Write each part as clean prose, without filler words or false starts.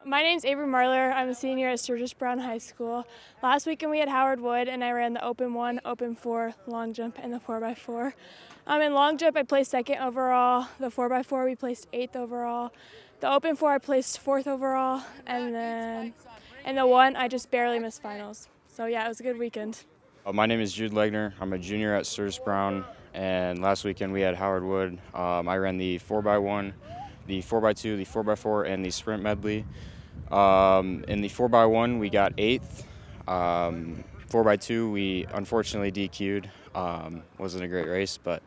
My name's Avery Marler. I'm a senior at Sturgis Brown High School. Last weekend we had Howard Wood, and I ran the open 1, open 4, long jump, and the 4x4. In long jump, I placed 2nd overall. The 4x4, we placed 8th overall. The open 4, I placed 4th overall, and then in the 1, I just barely missed finals. So yeah, it was a good weekend. My name is Jude Legner. I'm a junior at Sturgis Brown, and last weekend we had Howard Wood. I ran the 4x1, the 4x2, the 4x4, and the sprint medley. In the 4x1, we got 8th. 4x2, we unfortunately DQ'd. Wasn't a great race, but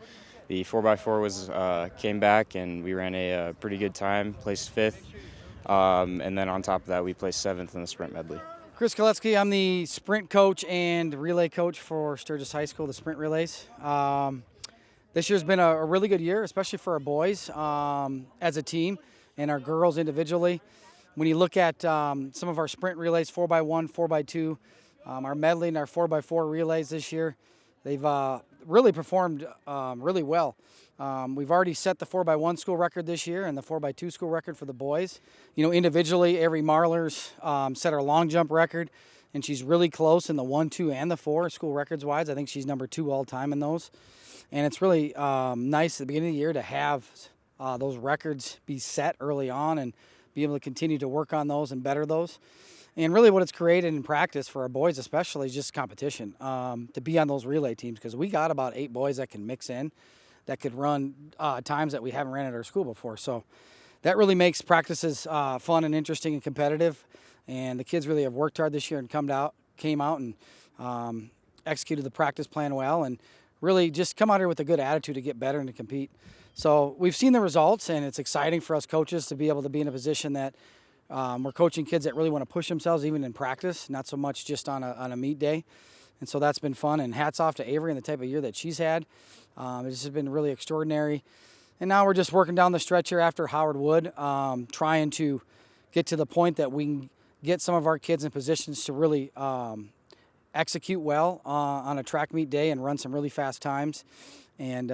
the 4x4 came back, and we ran a pretty good time, placed 5th. And then on top of that, we placed 7th in the sprint medley. Chris Koletzky, I'm the sprint coach and relay coach for Sturgis High School, the sprint relays. This year's been a really good year, especially for our boys as a team and our girls individually. When you look at some of our sprint relays, 4x1, 4x2, our medley and our 4x4 relays this year, they've really performed really well. We've already set the 4x1 school record this year and the 4x2 school record for the boys. You know, individually, Avery Marler's set our long jump record, and she's really close in the 1, 2, and the 4 school records wise. I think she's number 2 all time in those. And it's really nice at the beginning of the year to have those records be set early on and be able to continue to work on those and better those. And really what it's created in practice for our boys especially is just competition to be on those relay teams, because we got about 8 boys that can mix in, that could run times that we haven't ran at our school before. So that really makes practices fun and interesting and competitive. And the kids really have worked hard this year and came out and executed the practice plan well, and really just come out here with a good attitude to get better and to compete. So we've seen the results, and it's exciting for us coaches to be able to be in a position that we're coaching kids that really want to push themselves even in practice, not so much just on a meet day. And so that's been fun, and hats off to Avery and the type of year that she's had. It's just been really extraordinary. And now we're just working down the stretch here after Howard Wood, trying to get to the point that we can get some of our kids in positions to really execute well on a track meet day and run some really fast times. And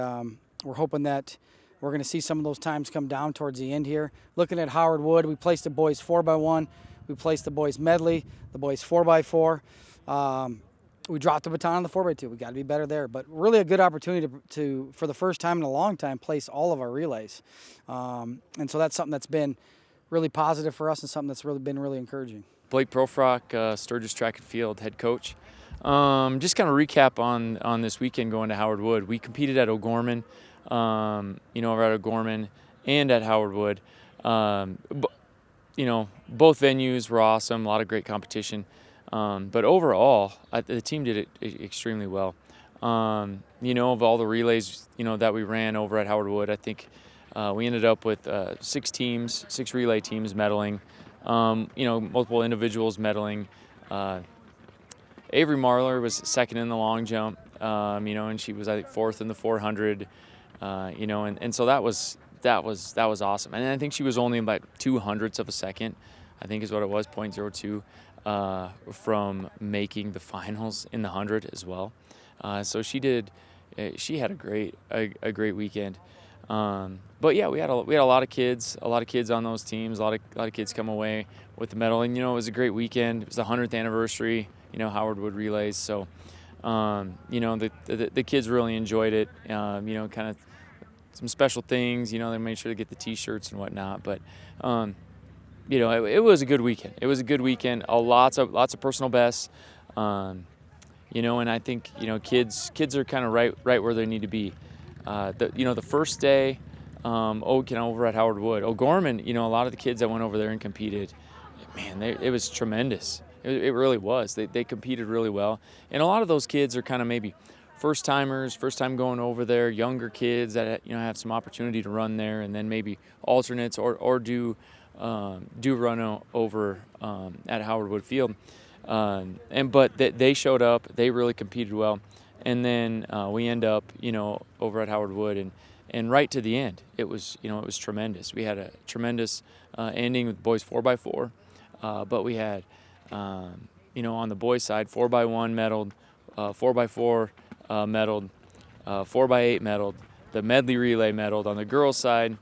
we're hoping that we're going to see some of those times come down towards the end here. Looking at Howard Wood, we placed the boys 4x1, we placed the boys medley, the boys 4x4. We dropped the baton on the 4x2. We got to be better there, but really a good opportunity to for the first time in a long time, place all of our relays. And so that's something that's been really positive for us and something that's really been really encouraging. Blake Proefrock, Sturgis Track and Field head coach. Just kind of recap on this weekend going to Howard Wood. We competed at O'Gorman, over at O'Gorman and at Howard Wood. Both venues were awesome, a lot of great competition. But overall, the team did it extremely well. Of all the relays, that we ran over at Howard Wood, I think we ended up with 6 relay teams medaling, multiple individuals medaling. Avery Marler was 2nd in the long jump, and she was, I think, 4th in the 400, and so that was awesome. And I think she was only about 0.02 of a second, I think is what it was, 0.02, from making the finals in the 100 as well. So she had a great weekend. But yeah, we had a lot of kids on those teams, a lot of kids come away with the medal, and it was a great weekend. It was the 100th anniversary, Howard Wood Relays. So, the kids really enjoyed it. Kind of some special things. They made sure to get the T-shirts and whatnot. But, it was a good weekend. It was a good weekend. Lots of personal bests. And I think kids are kind of right where they need to be. The first day, over at Howard Wood, O'Gorman, a lot of the kids that went over there and competed, man, it was tremendous. It really was. They competed really well. And a lot of those kids are kind of maybe first-timers, first time going over there, younger kids that, have some opportunity to run there, and then maybe alternates or do run over at Howard Wood Field. But they showed up. They really competed well. And then we end up, over at Howard Wood, and right to the end, it was tremendous. We had a tremendous ending with boys 4x4, but we had, on the boys' side, 4x1 medaled, 4x4 medaled, 4x8 medaled, the medley relay medaled. On the girls' side,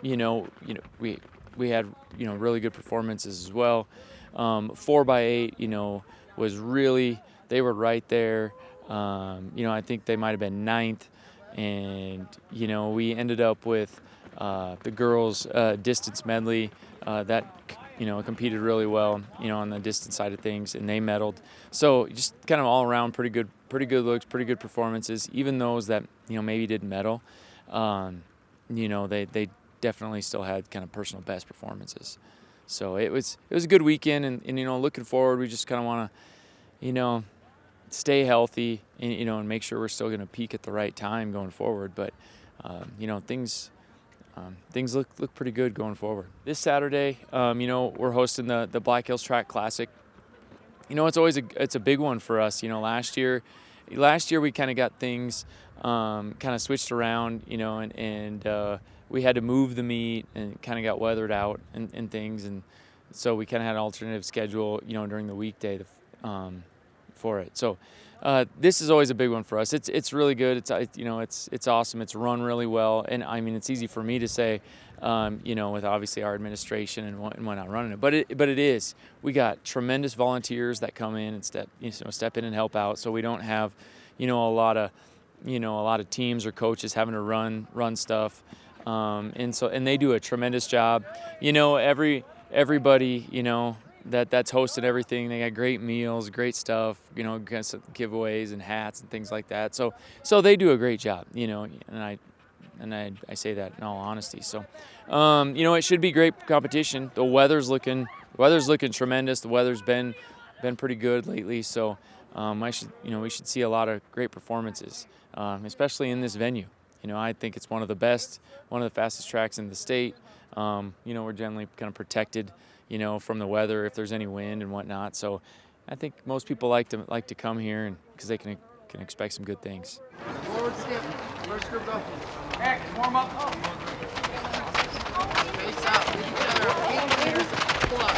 we we had really good performances as well. 4x8 was really, they were right there. I think they might have been 9th, and we ended up with the girls distance medley that competed really well on the distance side of things, and they medaled. So just kind of all around pretty good looks, pretty good performances. Even those that maybe didn't medal, they definitely still had kind of personal best performances. So it was a good weekend, and looking forward, we just kind of want to stay healthy and make sure we're still going to peak at the right time going forward. But things look pretty good going forward. This Saturday, we're hosting the Black Hills Track Classic. It's a big one for us. Last year we kind of got things kind of switched around, and we had to move the meet and kind of got weathered out and things, and so we kind of had an alternative schedule, during the weekday for it. So this is always a big one for us. It's really good. It's awesome. It's run really well, and I mean it's easy for me to say, with obviously our administration and whatnot running it, but it is. We got tremendous volunteers that come in and step in and help out. So we don't have, a lot of teams or coaches having to run stuff, and they do a tremendous job. Everybody, that's hosting everything. They got great meals, great stuff, giveaways and hats and things like that. So they do a great job, and I say that in all honesty. So, it should be great competition. The weather's looking tremendous. The weather's been pretty good lately. So, we should see a lot of great performances, especially in this venue. I think it's one of the best, one of the fastest tracks in the state. We're generally kind of protected, from the weather if there's any wind and whatnot. So I think most people like to come here, and because they can expect some good things. Forward skip. First group go. Back, warm up. Face out with each other. 8 meters plus.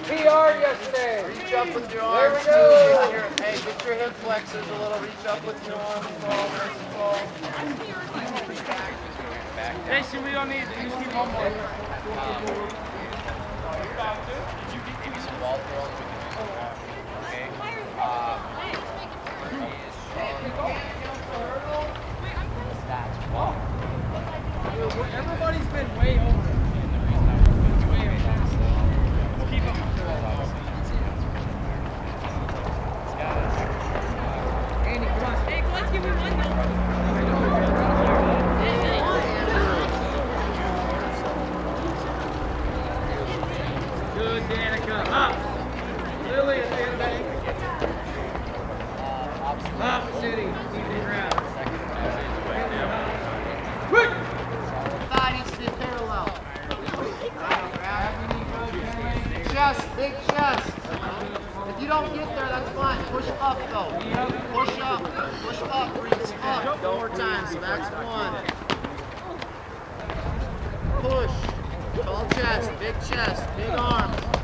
PR yesterday. Reach up with your arms. There we go. Hey, get your hip flexors a little. Reach up with your arms. Jason, we don't need to. You just need one more. Maybe some ball throws. Okay. Everybody's been way over. Andy, come on. Hey, Koletzky, we won Good, Danica. Up. Lily at the end of that. Up, City. Easy ground. Quick! Thigh needs to be parallel. Chest, big chest. If you don't get there, that's fine. Push up though. Push up, breathe up. 1 more time, so that's 1. Push. Tall chest, big arms.